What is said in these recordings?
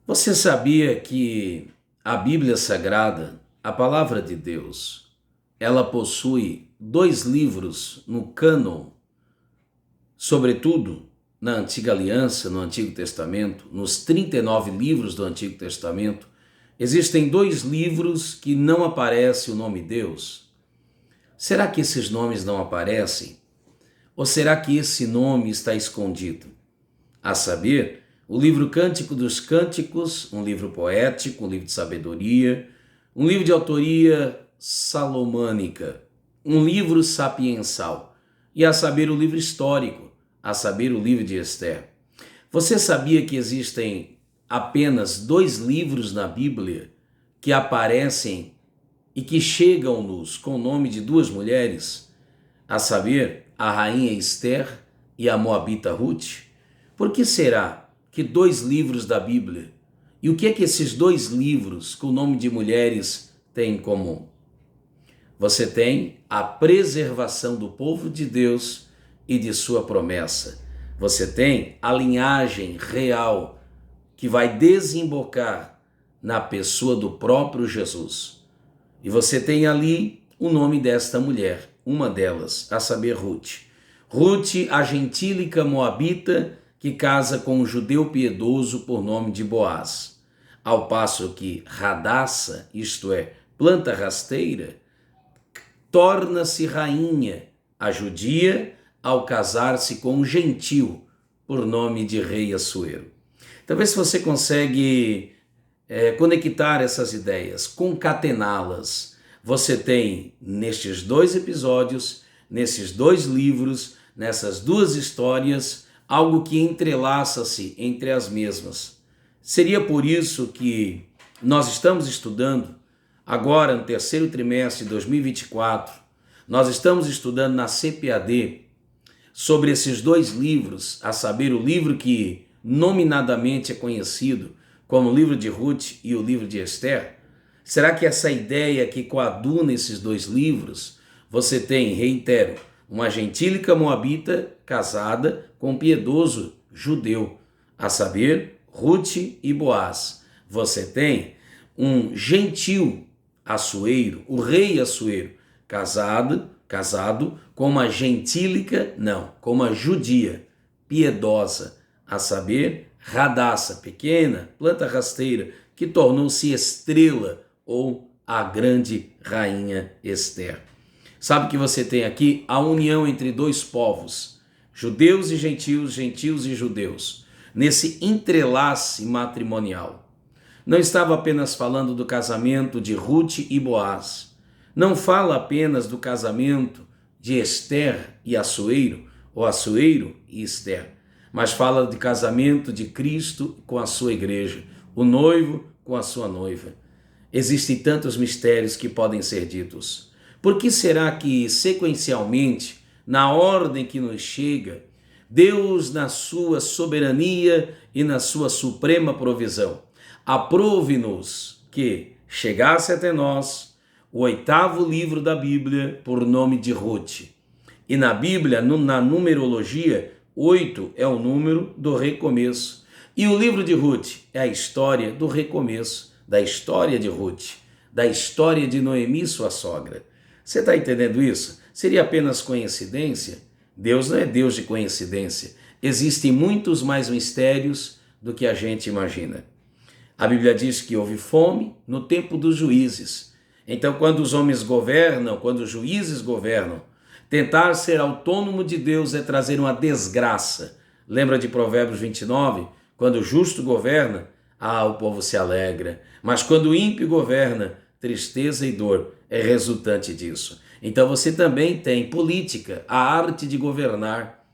Você sabia que a Bíblia Sagrada, a Palavra de Deus, ela possui dois livros no cânon, sobretudo na Antiga Aliança, no Antigo Testamento, nos 39 livros do Antigo Testamento, existem dois livros que não aparece o nome Deus. Será que esses nomes não aparecem? Ou será que esse nome está escondido? A saber, o livro Cântico dos Cânticos, um livro poético, um livro de sabedoria, um livro de autoria salomânica, um livro sapiensal, e a saber o livro histórico, a saber o livro de Esther. Você sabia que existem apenas dois livros na Bíblia que aparecem e que chegam-nos com o nome de duas mulheres, a saber, a rainha Esther e a moabita Ruth? Por que será que dois livros da Bíblia? E o que é que esses dois livros com o nome de mulheres têm em comum? Você tem a preservação do povo de Deus e de sua promessa. Você tem a linhagem real que vai desembocar na pessoa do próprio Jesus. E você tem ali o nome desta mulher, uma delas, a saber, Ruth. Ruth, a gentílica moabita, que casa com um judeu piedoso por nome de Boaz. Ao passo que Radassa, isto é, planta rasteira, torna-se rainha, a judia, ao casar-se com um gentil, por nome de rei Assuero. Talvez se você consegue conectar essas ideias, concatená-las, você tem nestes dois episódios, nesses dois livros, nessas duas histórias, algo que entrelaça-se entre as mesmas. Seria por isso que nós estamos estudando agora no terceiro trimestre de 2024, nós estamos estudando na CPAD sobre esses dois livros, a saber, o livro que nominadamente é conhecido como o livro de Ruth e o livro de Esther. Será que essa ideia que coaduna esses dois livros, você tem, reitero, uma gentílica moabita casada com um piedoso judeu, a saber, Ruth e Boaz. Você tem um gentil Assuero, o rei Assuero, casado com uma gentílica, com uma judia, piedosa, a saber, Radassa, pequena, planta rasteira, que tornou-se estrela ou a grande rainha Esther. Sabe que você tem aqui a união entre dois povos, judeus e gentios, gentios e judeus, nesse entrelace matrimonial. Não estava apenas falando do casamento de Ruth e Boaz, não fala apenas do casamento de Esther e Assuero, ou Assuero e Esther, mas fala de casamento de Cristo com a sua igreja, o noivo com a sua noiva. Existem tantos mistérios que podem ser ditos. Por que será que, sequencialmente, na ordem que nos chega, Deus, na sua soberania e na sua suprema provisão, aprove-nos que chegasse até nós o oitavo livro da Bíblia por nome de Ruth? E na Bíblia, na numerologia, 8 é o número do recomeço. E o livro de Ruth é a história do recomeço, da história de Ruth, da história de Noemi, sua sogra. Você está entendendo isso? Seria apenas coincidência? Deus não é Deus de coincidência. Existem muitos mais mistérios do que a gente imagina. A Bíblia diz que houve fome no tempo dos juízes. Então, quando os homens governam, quando os juízes governam, tentar ser autônomo de Deus é trazer uma desgraça. Lembra de Provérbios 29? Quando o justo governa, o povo se alegra. Mas quando o ímpio governa, tristeza e dor é resultante disso. Então você também tem política, a arte de governar.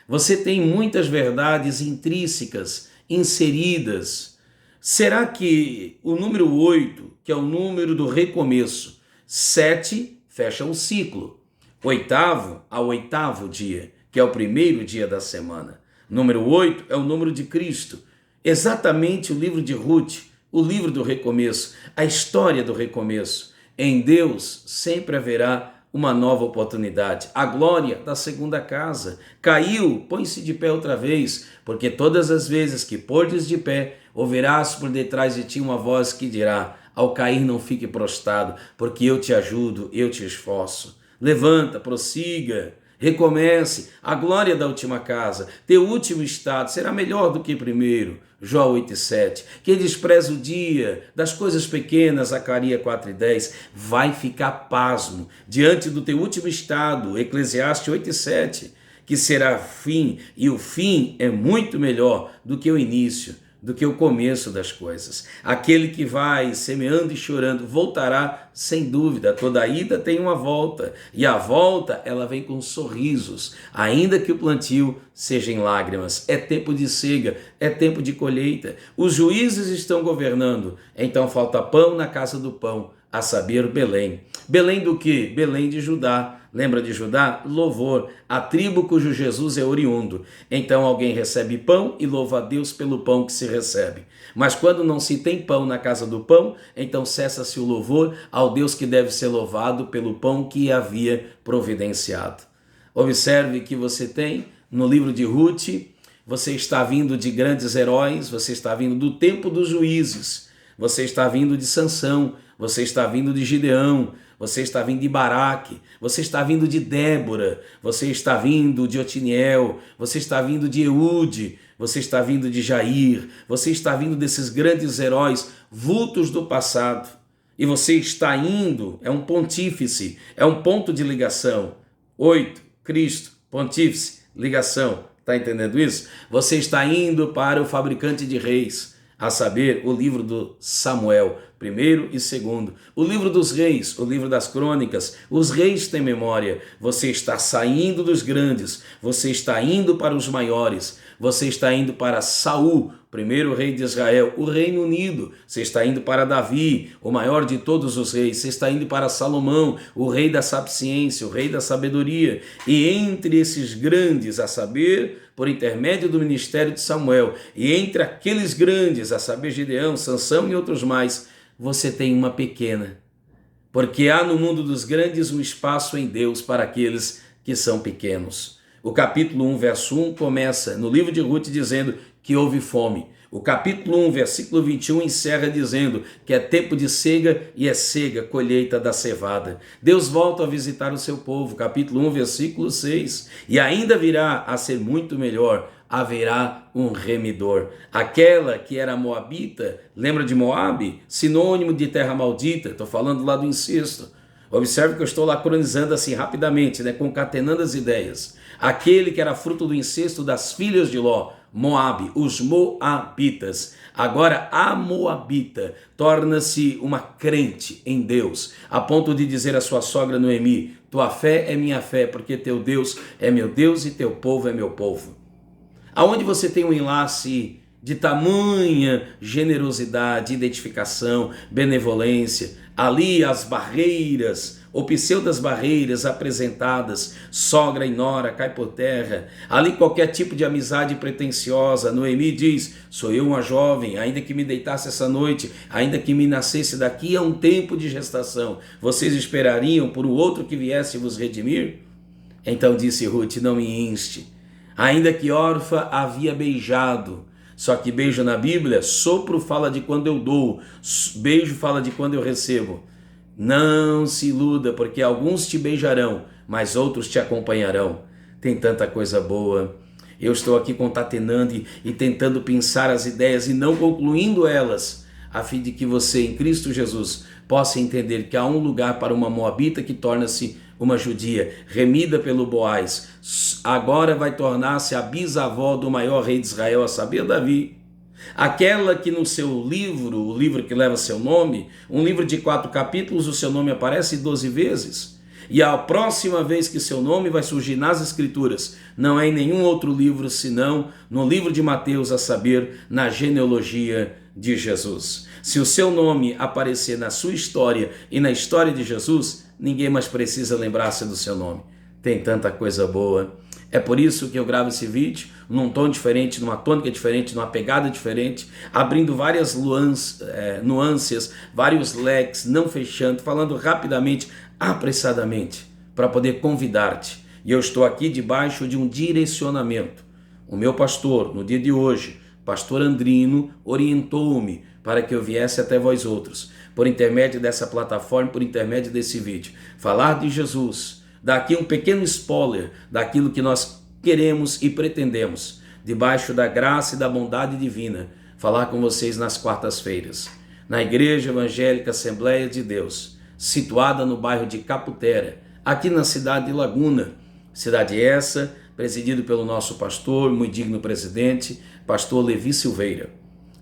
Você tem muitas verdades intrínsecas, inseridas. Será que o número 8, que é o número do recomeço, 7 fecha um ciclo, oitavo ao oitavo dia, que é o primeiro dia da semana. Número 8 é o número de Cristo. Exatamente o livro de Ruth, o livro do recomeço, a história do recomeço. Em Deus sempre haverá uma nova oportunidade. A glória da segunda casa. Caiu, põe-se de pé outra vez, porque todas as vezes que pôrdes de pé, ouvirás por detrás de ti uma voz que dirá: ao cair não fique prostrado, porque eu te ajudo, eu te esforço. Levanta, prossiga, recomece. A glória da última casa, teu último estado será melhor do que primeiro. Jó 8,7. Quem despreza o dia das coisas pequenas, Zacarias 4,10, vai ficar pasmo diante do teu último estado, Eclesiastes 8,7, que será fim, e o fim é muito melhor do que o início, do que o começo das coisas. Aquele que vai semeando e chorando voltará sem dúvida. Toda ida tem uma volta, e a volta ela vem com sorrisos, ainda que o plantio seja em lágrimas. É tempo de ceiga, é tempo de colheita. Os juízes estão governando, então falta pão na casa do pão, a saber, Belém. Belém do quê? Belém de Judá. Lembra de Judá? Louvor, a tribo cujo Jesus é oriundo. Então alguém recebe pão e louva a Deus pelo pão que se recebe. Mas quando não se tem pão na casa do pão, então cessa-se o louvor ao Deus que deve ser louvado pelo pão que havia providenciado. Observe que você tem no livro de Ruth, você está vindo de grandes heróis, você está vindo do tempo dos juízes, você está vindo de Sansão, você está vindo de Gideão, você está vindo de Baraque, você está vindo de Débora, você está vindo de Otiniel, você está vindo de Eude, você está vindo de Jair, você está vindo desses grandes heróis, vultos do passado. E você está indo, é um pontífice, é um ponto de ligação. 8, Cristo, pontífice, ligação. Está entendendo isso? Você está indo para o fabricante de reis, a saber, o livro do Samuel, primeiro e segundo, o livro dos reis, o livro das crônicas. Os reis têm memória. Você está saindo dos grandes, você está indo para os maiores, você está indo para Saul, primeiro rei de Israel, o Reino Unido. Você está indo para Davi, o maior de todos os reis. Você está indo para Salomão, o rei da sapiência, o rei da sabedoria. E entre esses grandes, a saber, por intermédio do ministério de Samuel, e entre aqueles grandes, a saber, Gideão, Sansão e outros mais, você tem uma pequena, porque há no mundo dos grandes um espaço em Deus para aqueles que são pequenos. O capítulo 1, verso 1 começa no livro de Ruth dizendo que houve fome. O capítulo 1, versículo 21 encerra dizendo que é tempo de ceiga e é ceiga, colheita da cevada. Deus volta a visitar o seu povo, capítulo 1, versículo 6, e ainda virá a ser muito melhor, haverá um remidor. Aquela que era moabita, lembra de Moabe? Sinônimo de terra maldita, estou falando lá do incesto. Observe que eu estou lá cronizando assim rapidamente, concatenando as ideias. Aquele que era fruto do incesto das filhas de Ló, Moabe, os moabitas. Agora a moabita torna-se uma crente em Deus, a ponto de dizer à sua sogra Noemi: tua fé é minha fé, porque teu Deus é meu Deus e teu povo é meu povo. Aonde você tem um enlace de tamanha generosidade, identificação, benevolência, ali as barreiras, ou pseudas barreiras apresentadas, sogra e nora cai por terra, ali qualquer tipo de amizade pretensiosa. Noemi diz: sou eu uma jovem, ainda que me deitasse essa noite, ainda que me nascesse daqui a um tempo de gestação, vocês esperariam por um outro que viesse vos redimir? Então disse Ruth: não me inste, ainda que órfã havia beijado. Só que beijo na Bíblia, sopro fala de quando eu dou, beijo fala de quando eu recebo. Não se iluda, porque alguns te beijarão, mas outros te acompanharão. Tem tanta coisa boa. Eu estou aqui concatenando e tentando pensar as ideias e não concluindo elas, a fim de que você, em Cristo Jesus, possa entender que há um lugar para uma moabita que torna-se uma judia, remida pelo Boaz. Agora vai tornar-se a bisavó do maior rei de Israel, a saber, Davi. Aquela que no seu livro, o livro que leva seu nome, um livro de 4 capítulos, o seu nome aparece 12 vezes. E a próxima vez que seu nome vai surgir nas Escrituras, não é em nenhum outro livro, senão no livro de Mateus, a saber, na genealogia de Jesus. Se o seu nome aparecer na sua história e na história de Jesus, ninguém mais precisa lembrar-se do seu nome. Tem tanta coisa boa. É por isso que eu gravo esse vídeo num tom diferente, numa tônica diferente, numa pegada diferente, abrindo várias nuances, vários leques, não fechando, falando rapidamente, apressadamente, para poder convidar-te. E eu estou aqui debaixo de um direcionamento. O meu pastor, no dia de hoje, pastor Andrino, orientou-me para que eu viesse até vós outros, por intermédio dessa plataforma, por intermédio desse vídeo, falar de Jesus, dar aqui um pequeno spoiler daquilo que nós queremos e pretendemos, debaixo da graça e da bondade divina, falar com vocês nas quartas-feiras, na Igreja Evangélica Assembleia de Deus, situada no bairro de Caputera, aqui na cidade de Laguna, cidade essa presidido pelo nosso pastor, muito digno presidente, pastor Levi Silveira.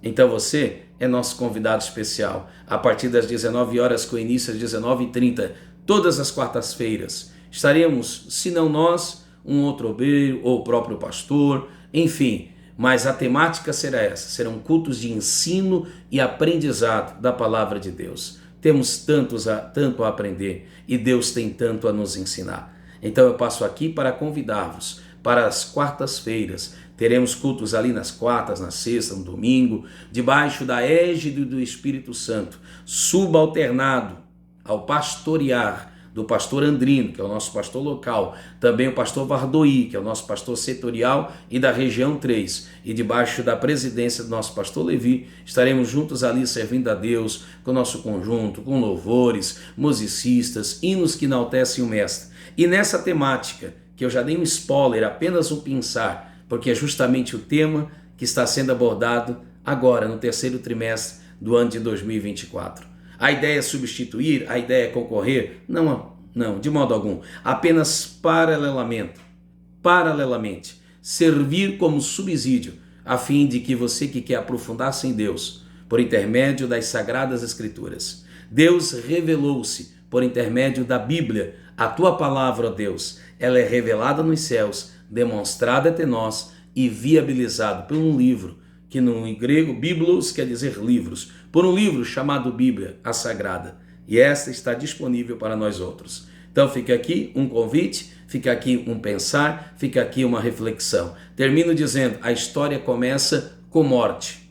Então você é nosso convidado especial, a partir das 19 horas, com início às 19h30, todas as quartas-feiras. Estaremos, se não nós, um outro obreiro ou o próprio pastor, enfim, mas a temática será essa, serão cultos de ensino e aprendizado da palavra de Deus. Temos tanto a aprender e Deus tem tanto a nos ensinar. Então eu passo aqui para convidar-vos para as quartas-feiras. Teremos cultos ali nas quartas, na sexta, no domingo, debaixo da égide do Espírito Santo, subalternado ao pastorear do pastor Andrino, que é o nosso pastor local, também o pastor Vardoí, que é o nosso pastor setorial e da região 3, e debaixo da presidência do nosso pastor Levi, estaremos juntos ali servindo a Deus, com o nosso conjunto, com louvores, musicistas, hinos que enaltecem o mestre. E nessa temática, que eu já dei um spoiler, apenas um pensar, porque é justamente o tema que está sendo abordado agora, no terceiro trimestre do ano de 2024. A ideia é substituir, a ideia é concorrer? Não, de modo algum. Apenas paralelamente, servir como subsídio, a fim de que você que quer aprofundar-se em Deus, por intermédio das Sagradas Escrituras, Deus revelou-se por intermédio da Bíblia. A tua palavra, ó Deus, ela é revelada nos céus, demonstrada até nós e viabilizado por um livro, que no grego, biblos quer dizer livros, por um livro chamado Bíblia, a Sagrada. E esta está disponível para nós outros. Então fica aqui um convite, fica aqui um pensar, fica aqui uma reflexão. Termino dizendo, a história começa com morte.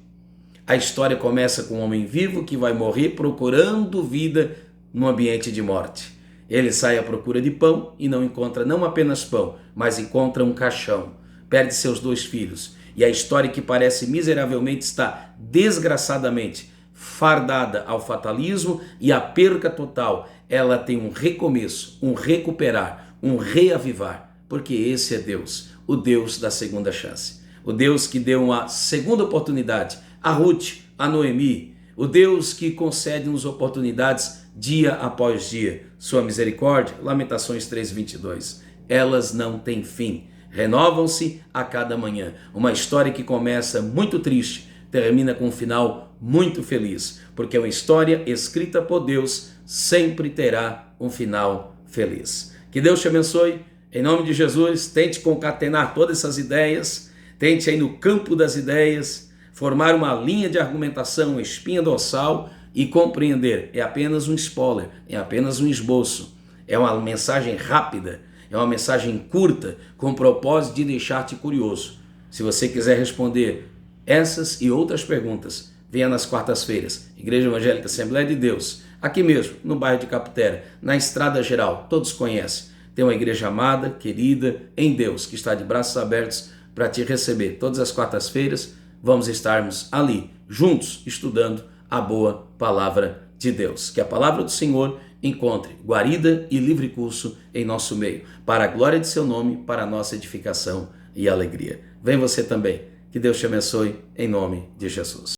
A história começa com um homem vivo que vai morrer procurando vida no ambiente de morte. Ele sai à procura de pão e não encontra não apenas pão, mas encontra um caixão. Perde seus 2 filhos. E a história que parece miseravelmente está desgraçadamente fardada ao fatalismo e à perca total. Ela tem um recomeço, um recuperar, um reavivar. Porque esse é Deus, o Deus da segunda chance. O Deus que deu uma segunda oportunidade a Ruth, a Noemi. O Deus que concede-nos oportunidades dia após dia. Sua misericórdia, Lamentações 3:22. Elas não têm fim. Renovam-se a cada manhã. Uma história que começa muito triste, termina com um final muito feliz. Porque uma história escrita por Deus sempre terá um final feliz. Que Deus te abençoe. Em nome de Jesus, tente concatenar todas essas ideias. Tente aí no campo das ideias formar uma linha de argumentação, uma espinha dorsal e compreender. É apenas um spoiler, é apenas um esboço. É uma mensagem rápida, é uma mensagem curta, com o propósito de deixar-te curioso. Se você quiser responder essas e outras perguntas, venha nas quartas-feiras, Igreja Evangélica Assembleia de Deus, aqui mesmo, no bairro de Caputera, na Estrada Geral, todos conhecem. Tem uma igreja amada, querida, em Deus, que está de braços abertos para te receber. Todas as quartas-feiras, vamos estarmos ali, juntos, estudando a boa palavra de Deus. Que a palavra do Senhor encontre guarida e livre curso em nosso meio, para a glória de seu nome, para a nossa edificação e alegria. Vem você também. Que Deus te abençoe, em nome de Jesus.